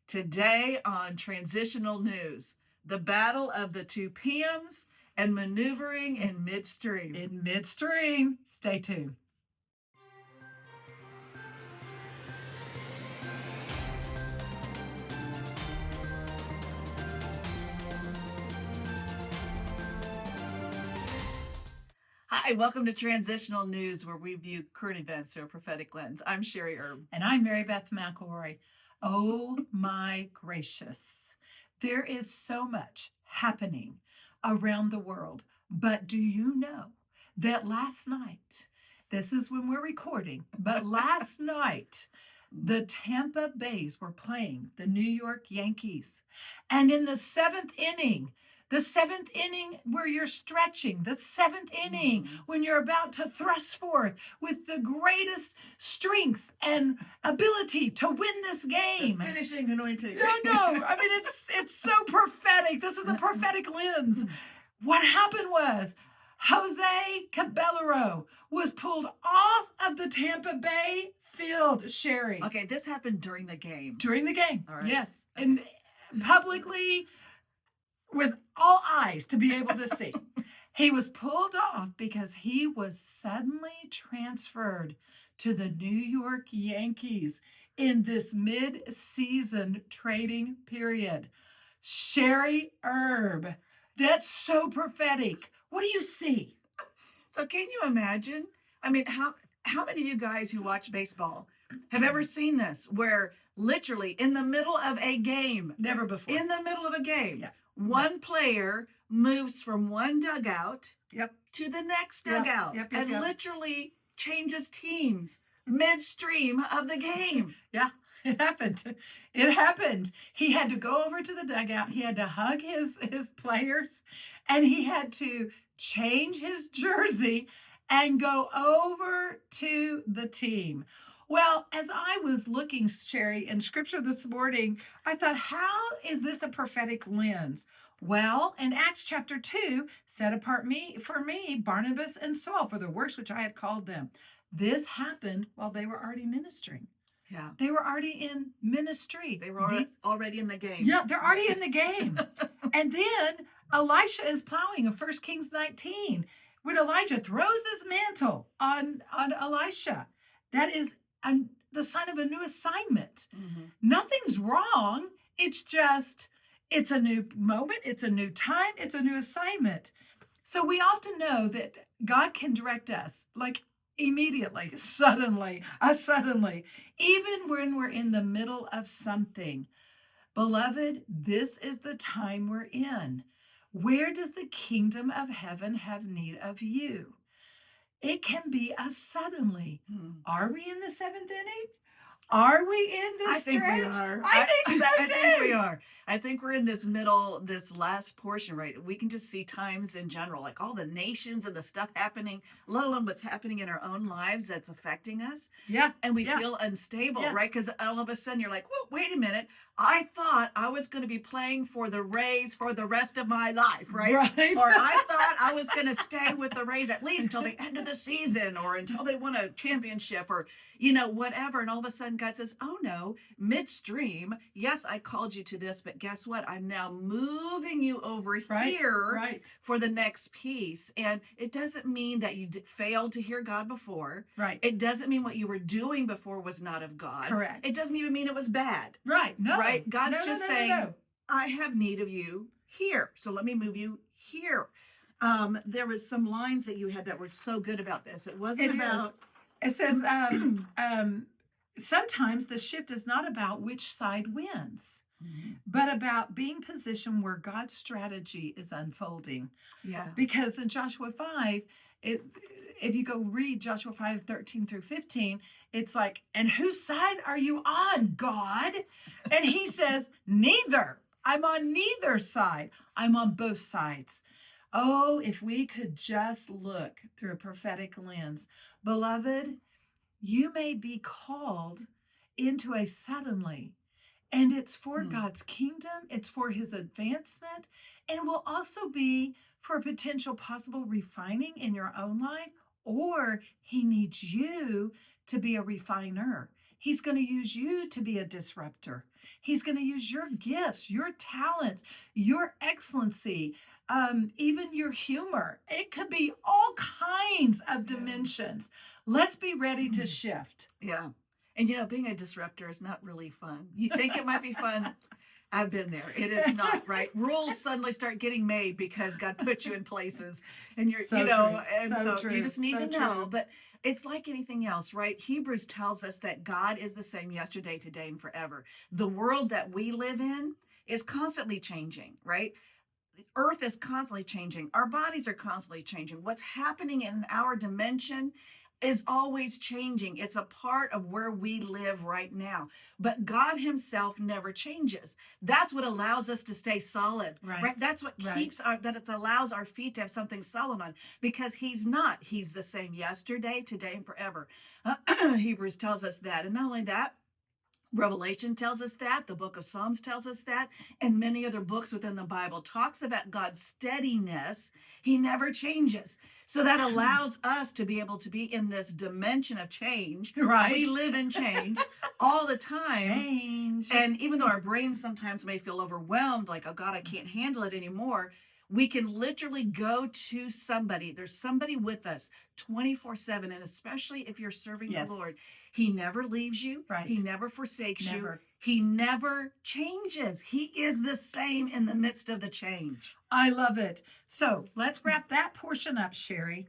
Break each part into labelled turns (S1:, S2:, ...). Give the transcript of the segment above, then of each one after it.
S1: Today on Transitional News, the battle of the two PMs and maneuvering in midstream.
S2: In midstream. Stay tuned.
S1: Hi, welcome to Transitional News, where we view current events through a prophetic lens. I'm Sherry Erb.
S2: And I'm Mary Beth McElroy. Oh my gracious. There is so much happening around the world. But do you know that last night, this is when we're recording, but last night, the Tampa Bays were playing the New York Yankees. And in the seventh inning where you're stretching, the seventh inning when you're about to thrust forth with the greatest strength and ability to win this game.
S1: The finishing anointing.
S2: No, I mean, it's so prophetic. This is a prophetic lens. What happened was Jose Caballero was pulled off of the Tampa Bay field, Sherry.
S1: Okay, this happened during the game.
S2: During the game,
S1: all right.
S2: Yes. And publicly, with all eyes to be able to see. He was pulled off because he was suddenly transferred to the New York Yankees in this mid-season trading period. Sherry Erb. That's so prophetic. What do you see?
S1: So can you imagine? I mean, how many of you guys who watch baseball have ever seen this, where literally in the middle of a game,
S2: Never before.
S1: in the middle of a game,
S2: Yeah.
S1: one player moves from one dugout
S2: Yep.
S1: to the next dugout and
S2: yep.
S1: literally changes teams midstream of the game.
S2: Yeah, it happened. It happened. He had to go over to the dugout. He had to hug his players, and he had to change his jersey and go over to the team. Well, as I was looking, Sherry, in scripture this morning, I thought, how is this a prophetic lens? Well, in Acts chapter 2, set apart for me, Barnabas and Saul, for the works which I have called them. This happened while they were already ministering.
S1: Yeah.
S2: They were already in ministry.
S1: They were already in the game.
S2: Yeah, they're already in the game. And then Elisha is plowing in 1 Kings 19 when Elijah throws his mantle on Elisha. That is the sign of a new assignment.
S1: Mm-hmm.
S2: Nothing's wrong. It's just, it's a new moment. It's a new time. It's a new assignment. So we often know that God can direct us like immediately, suddenly, even when we're in the middle of something. Beloved, this is the time we're in. Where does the kingdom of heaven have need of you? It can be a suddenly. Are we in the seventh inning? Are we in this stretch?
S1: I think we are.
S2: I think so too.
S1: I think we are. I think we're in this last portion, right? We can just see times in general, like all the nations and the stuff happening, let alone what's happening in our own lives that's affecting us.
S2: Yeah.
S1: And we feel unstable, right? Because all of a sudden you're like, whoa, wait a minute. I thought I was going to be playing for the Rays for the rest of my life, right? Or I thought I was going to stay with the Rays at least till the end of the season, or until they won a championship, or, whatever. And all of a sudden God says, oh no, midstream. Yes, I called you to this, but guess what? I'm now moving you over here for the next piece. And it doesn't mean that you failed to hear God before.
S2: Right.
S1: It doesn't mean what you were doing before was not of God.
S2: Correct.
S1: It doesn't even mean it was bad.
S2: Right. No.
S1: Right? God's just saying,
S2: no.
S1: I have need of you here. So let me move you here. There was some lines that you had that were so good about this. It wasn't about...
S2: It says, sometimes the shift is not about which side wins, but about being positioned where God's strategy is unfolding.
S1: Yeah.
S2: Because in Joshua 5, if you go read Joshua 5, 13 through 15, it's like, and whose side are you on, God? And he says, neither. I'm on neither side. I'm on both sides. Oh, if we could just look through a prophetic lens. Beloved, you may be called into a suddenly, and it's for God's kingdom, it's for his advancement, and it will also be for potential possible refining in your own life, or he needs you to be a refiner. He's going to use you to be a disruptor. He's going to use your gifts, your talents, your excellency, even your humor. It could be all kinds of dimensions. Let's be ready to shift.
S1: Yeah. And being a disruptor is not really fun. You think it might be fun. I've been there. It is not, right? Rules suddenly start getting made because God put you in places, and you're,
S2: So
S1: and
S2: true.
S1: so you just need
S2: So
S1: to know.
S2: true.
S1: But it's like anything else, right? Hebrews tells us that God is the same yesterday, today, and forever. The world that we live in is constantly changing, right? The earth is constantly changing. Our bodies are constantly changing. What's happening in our dimension is always changing. It's a part of where we live right now. But God himself never changes. That's what allows us to stay solid. Right? That's what keeps it allows our feet to have something solid on, because he's not. He's the same yesterday, today, and forever. Hebrews tells us that. And not only that, Revelation tells us that, the book of Psalms tells us that, and many other books within the Bible talks about God's steadiness. He never changes. So that allows us to be able to be in this dimension of change.
S2: Right.
S1: We live in change all the time.
S2: Change.
S1: And even though our brains sometimes may feel overwhelmed, like, oh God, I can't handle it anymore, we can literally go to somebody. There's somebody with us 24/7. And especially if you're serving the Lord, he never leaves you. Right. He never forsakes you. He never changes. He is the same in the midst of the change.
S2: I love it. So let's wrap that portion up, Sherry.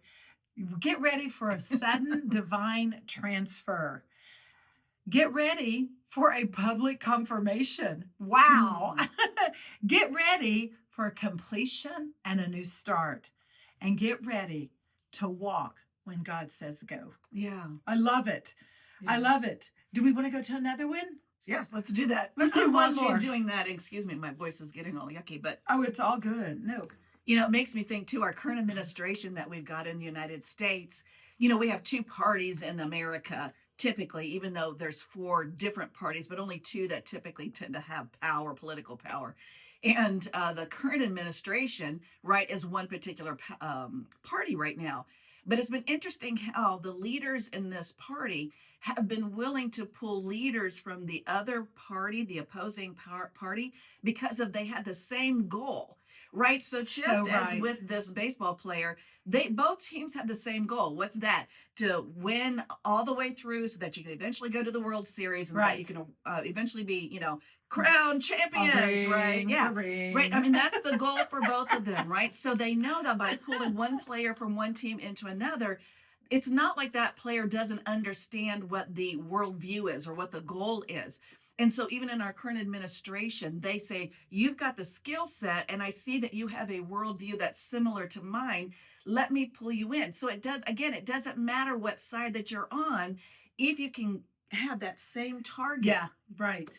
S2: Get ready for a sudden divine transfer. Get ready for a public confirmation. Wow. Get ready for a completion and a new start. And get ready to walk when God says go.
S1: Yeah.
S2: I love it. Yeah. I love it. Do we want to go to another one?
S1: Yes, let's do that.
S2: Let's do one more.
S1: She's doing that. Excuse me, my voice is getting all yucky, but.
S2: Oh, it's all good. No.
S1: It makes me think too, our current administration that we've got in the United States, we have two parties in America, typically, even though there's 4 different parties, but only 2 that typically tend to have power, political power. And the current administration, right, is one particular party right now. But it's been interesting how the leaders in this party have been willing to pull leaders from the other party, the opposing party, because they had the same goal. Right. So just as with this baseball player, both teams have the same goal. What's that? To win all the way through so that you can eventually go to the World Series and that you can eventually be, crowned champions. Right. Yeah. Right. I mean, that's the goal for both of them. Right. So they know that by pulling one player from one team into another, it's not like that player doesn't understand what the worldview is or what the goal is. And so even in our current administration, they say, you've got the skill set, and I see that you have a worldview that's similar to mine. Let me pull you in. So it doesn't matter what side that you're on, if you can have that same target.
S2: Yeah, right.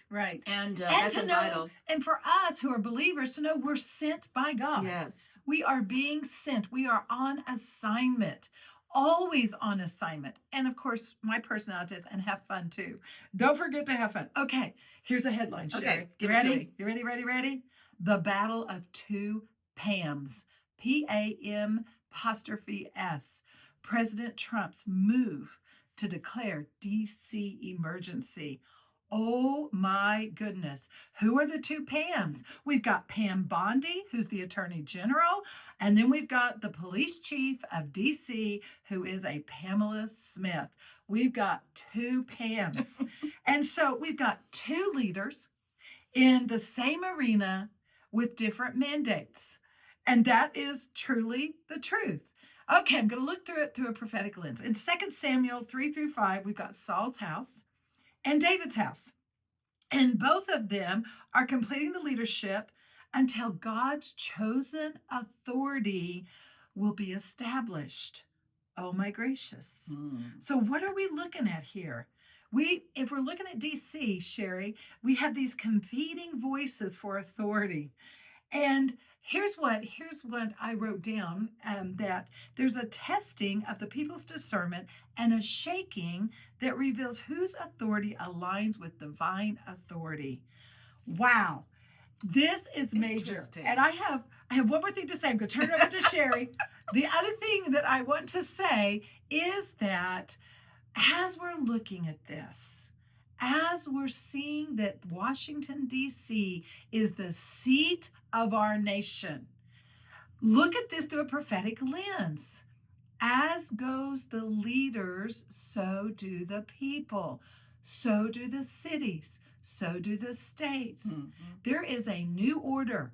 S1: And
S2: that's vital. And for us who are believers to know we're sent by God.
S1: Yes.
S2: We are being sent. We are on assignment. Always on assignment. And of course, my personality is, and have fun too. Don't forget to have fun. Okay, here's a headline, Sherry.
S1: Okay,
S2: you ready? You ready? The Battle of Two Pams. PAM''S. President Trump's move to declare DC emergency. Oh my goodness. Who are the 2 Pams? We've got Pam Bondi, who's the Attorney General, and then we've got the Police Chief of DC, who is a Pamela Smith. We've got 2 Pams. And so we've got 2 leaders in the same arena with different mandates. And that is truly the truth. Okay, I'm going to look through it through a prophetic lens. In 2 Samuel 3-5, we've got Saul's house and David's house. And both of them are completing the leadership until God's chosen authority will be established. Oh my gracious. So what are we looking at here? If we're looking at DC, Sherry, we have these competing voices for authority. And here's what I wrote down, that there's a testing of the people's discernment and a shaking that reveals whose authority aligns with divine authority. Wow. This is major. And I have one more thing to say. I'm going to turn it over to Sherry. The other thing that I want to say is that as we're looking at this, as we're seeing that Washington, D.C. is the seat of our nation, look at this through a prophetic lens. As goes the leaders, so do the people, so do the cities, so do the states. There is a new order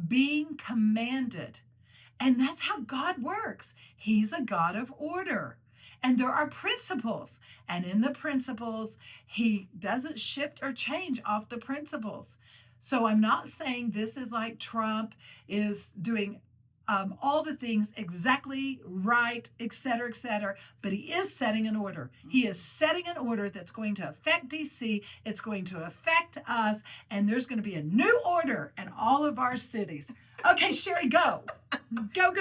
S2: being commanded. And that's how God works. He's a God of order. And there are principles. And in the principles, he doesn't shift or change off the principles. So I'm not saying this is like Trump is doing all the things exactly right, et cetera, but he is setting an order. He is setting an order that's going to affect DC, it's going to affect us, and there's going to be a new order in all of our cities. Okay, Sherry, go. Go.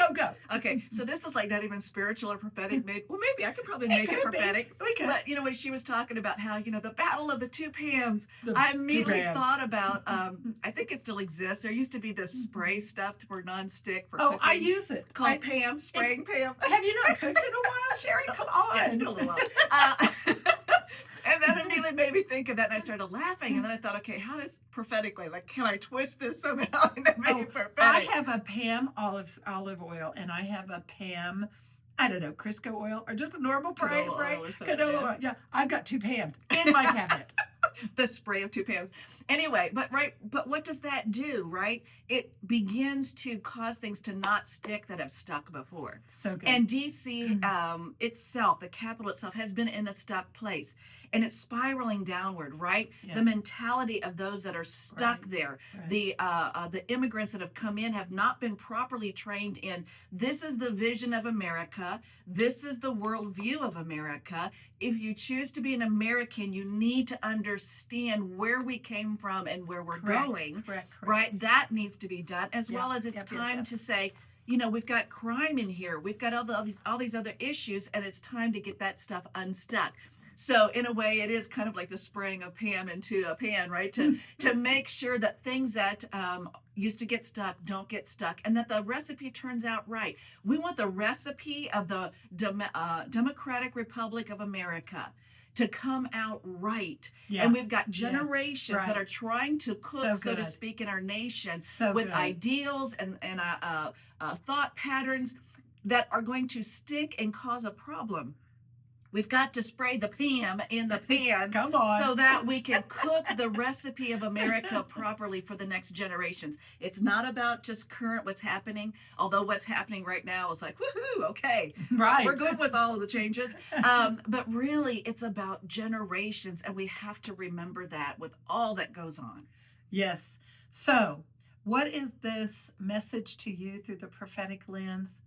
S1: Okay, so this is like not even spiritual or prophetic. Maybe I could probably make it prophetic. But when she was talking about how, the battle of the two Pams, I immediately thought about, I think it still exists. There used to be this spray stuff for nonstick for cooking.
S2: I use it.
S1: Called Pam, spraying Pam.
S2: Have you not cooked in a while, Sherry? Come on.
S1: Yeah, it's been a little while. And that immediately made me think of that, and I started laughing. And then I thought, okay, how does prophetically, can I twist this somehow and make it prophetic?
S2: I have a Pam olive oil, and I have a Pam, I don't know, Crisco oil, or just a normal price, right? Canola oil. Yeah, I've got 2 Pams in my cabinet.
S1: The spray of 2 Pams. Anyway, but what does that do, right? It begins to cause things to not stick that have stuck before.
S2: So good.
S1: And DC itself, the capital itself, has been in a stuck place. And it's spiraling downward, right? Yeah. The mentality of those that are stuck there, the immigrants that have come in have not been properly trained in, this is the vision of America. This is the worldview of America. If you choose to be an American, you need to understand where we came from and where we're going, right? That needs to be done, as well as it's time to say, we've got crime in here. We've got all these other issues, and it's time to get that stuff unstuck. So in a way, it is kind of like the spraying of Pam into a pan, right? To make sure that things that used to get stuck don't get stuck, and that the recipe turns out right. We want the recipe of the Democratic Republic of America to come out right. Yeah. And we've got generations that are trying to cook, so to speak, in our nation with ideals and thought patterns that are going to stick and cause a problem. We've got to spray the Pam in the pan so that we can cook the recipe of America properly for the next generations. It's not about just current what's happening, although what's happening right now is like, woohoo, okay. Right. We're good with all of the changes. But really, it's about generations, and we have to remember that with all that goes on.
S2: Yes. So what is this message to you through the prophetic lens?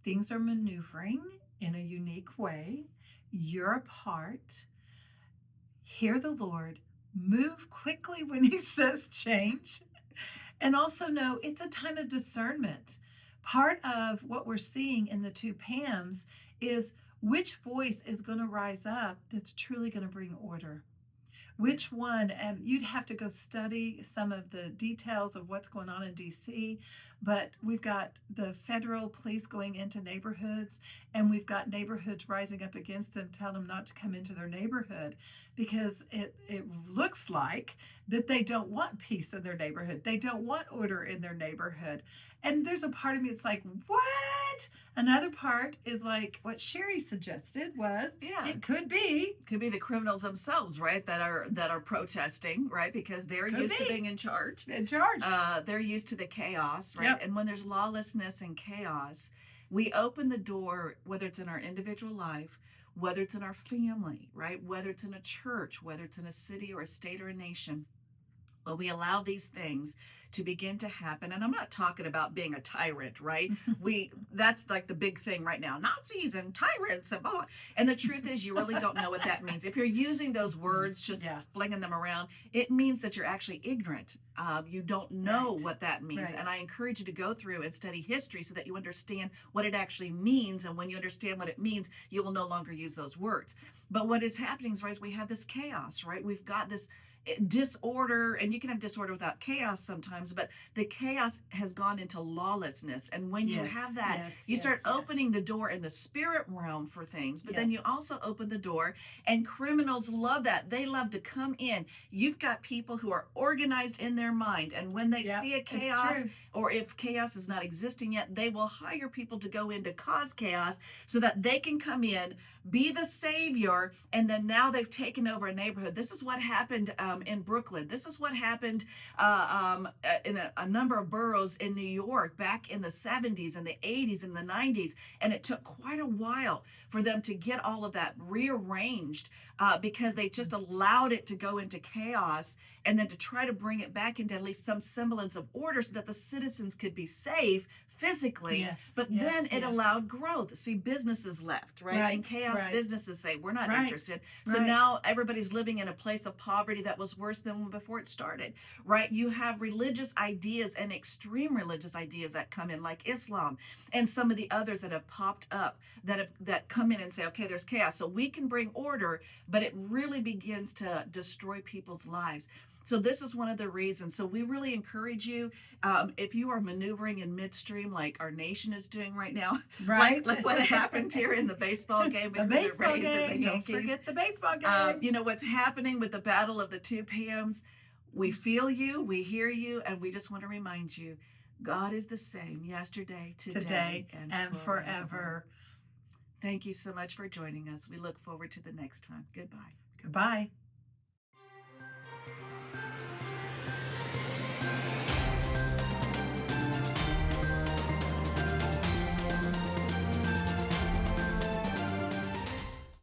S2: Things are maneuvering in a unique way. You're a part. Hear the Lord. Move quickly when he says change. And also know it's a time of discernment. Part of what we're seeing in the 2 Pams is which voice is going to rise up that's truly going to bring order. Which one? And you'd have to go study some of the details of what's going on in DC, but we've got the federal police going into neighborhoods, and we've got neighborhoods rising up against them, telling them not to come into their neighborhood, because it looks like that they don't want peace in their neighborhood. They don't want order in their neighborhood. And there's a part of me that's like, what? Another part is like what Sherry suggested was, it could be
S1: the criminals themselves, right? That are protesting, right? Because they're used to being in charge. They're used to the chaos, right? Yep. And when there's lawlessness and chaos, we open the door, whether it's in our individual life, whether it's in our family, right? Whether it's in a church, whether it's in a city or a state or a nation. Well, we allow these things to begin to happen. And I'm not talking about being a tyrant, right? That's like the big thing right now. Nazis and tyrants and blah, blah. And the truth is, you really don't know what that means. If you're using those words, just flinging them around, it means that you're actually ignorant. You don't know what that means. Right. And I encourage you to go through and study history so that you understand what it actually means. And when you understand what it means, you will no longer use those words. But what is happening is, right, we have this chaos, right? We've got this disorder, and you can have disorder without chaos sometimes, but the chaos has gone into lawlessness. And when you have that, you start opening the door in the spirit realm for things, but then you also open the door, and criminals love that. They love to come in. You've got people who are organized in their mind, and when they see a chaos, or if chaos is not existing yet, they will hire people to go in to cause chaos so that they can come in, be the savior, and then now they've taken over a neighborhood. This is what happened in Brooklyn. This is what happened in a number of boroughs in New York back in the 70s and the 80s and the 90s. And it took quite a while for them to get all of that rearranged because they just allowed it to go into chaos, and then to try to bring it back into at least some semblance of order so that the citizens could be safe physically, but then it allowed growth. See, businesses left, right? In chaos, businesses say, we're not interested. So now everybody's living in a place of poverty that was worse than before it started, right? You have religious ideas and extreme religious ideas that come in, like Islam and some of the others that have popped up that come in and say, okay, there's chaos. So we can bring order, but it really begins to destroy people's lives. So this is one of the reasons. So we really encourage you, if you are maneuvering in midstream, like our nation is doing right now, like what happened here in the baseball game between the Rays and the Yankees.
S2: Don't forget the baseball game.
S1: You know what's happening with the battle of the two PMs. We feel you, we hear you, and we just want to remind you, God is the same yesterday, today, and forever. Thank you so much for joining us. We look forward to the next time. Goodbye.
S2: Goodbye.